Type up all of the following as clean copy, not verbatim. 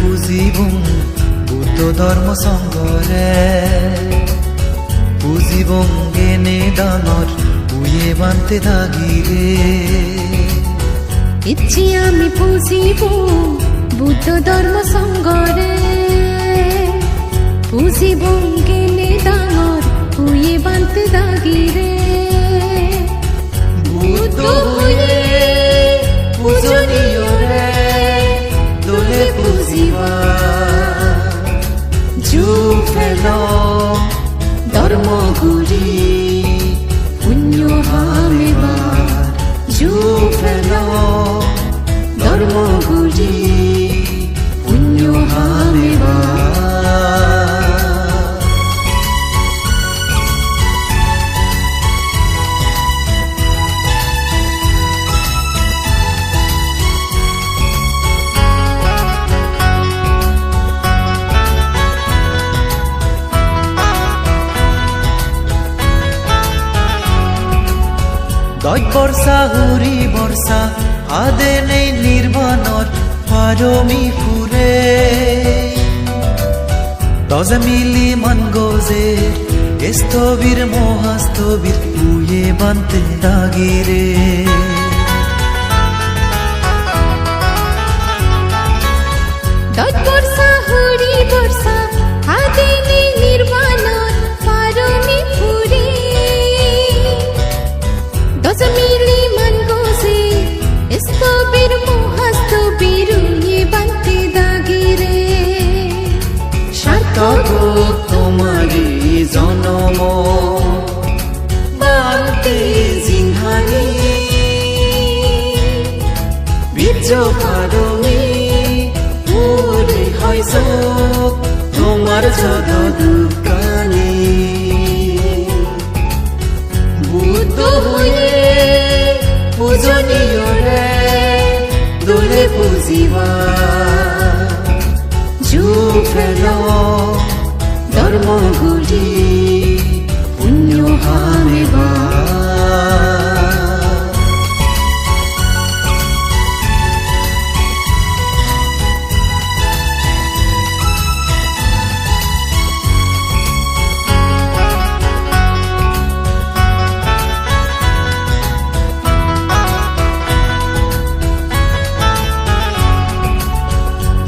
পুজিবুং বুদ্ধ ধর্ম সংগরে পুজিবুং গেনে ডাঙর উয়ে বানতে থাকিরে ইচ্ছি আমি পুজিব বুদ্ধ ধর্ম সংগরে পুজিব গেনে ডাঙর উয়ে বানতে থাকিরে বুদ্ধ হয়ে পূজনীয় রে দোলে পুজিবা জু ফেল ধর্মগুরি পুণ্য হামেবার জু ফেল ধর্মগুরি পুণ্য হামেবার দয় বর্ষা হুরি বর্ষা আদে নেই নির্বাণর পারমি ফুরে দজে মিলি মন গোজে স্থবির মহাস্থবির উয়ে বানতে দাগিরে দয় বর্ষা হুরি বর্ষা আদিনি নির্বাণর পারমি ফুরে দশ মিলি মন গোজে স্থবির মহাস্থবির উয়ে বানতে দাগিরে সার্থক তোমারি জনম বানতে জিংহানি বীর্য পারমি পুরে হয় চোখ তোমার যদ দুকানি বুদ্ধ হয়ে পূজনীয় রে দোলে পুজিবা জু ফেল ধর্মগুরি পুণ্য হামেবার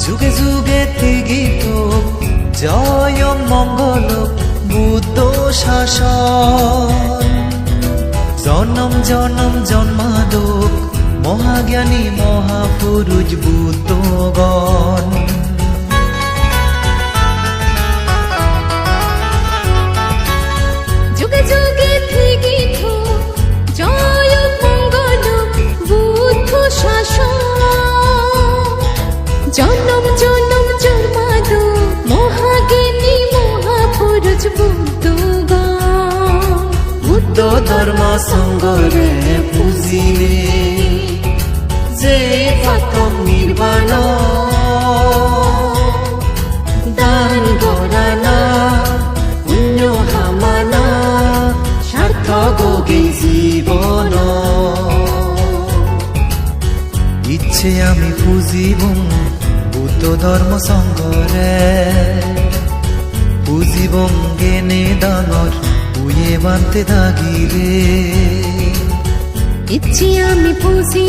যুগে যুগে গীত জয় মঙ্গল বুদ্ধ শাসন জনম জনম জন্মাদক মহাজ্ঞানী মহাপুরুষ বুদ্ধগণ যুগে যুগে গীত জয় মঙ্গল বুদ্ধ শাসন জনম জনম জন্মাদ মহাজ্ঞানী মহাপুরুষ বুদ্ধগণ বুদ্ধ ধর্ম সঙ্গরে পুজিলে যে পাতম নির্বাণ দান গড়ানা পুণ্য হামানা সার্থক গে জীবন ইচ্ছে আমি পুজিবুং বুদ্ধ ধর্ম সংগরে পুজিবুং গেনে ডাঙর উয়ে বানতে থাকিরে ইচ্ছি আমি পুজি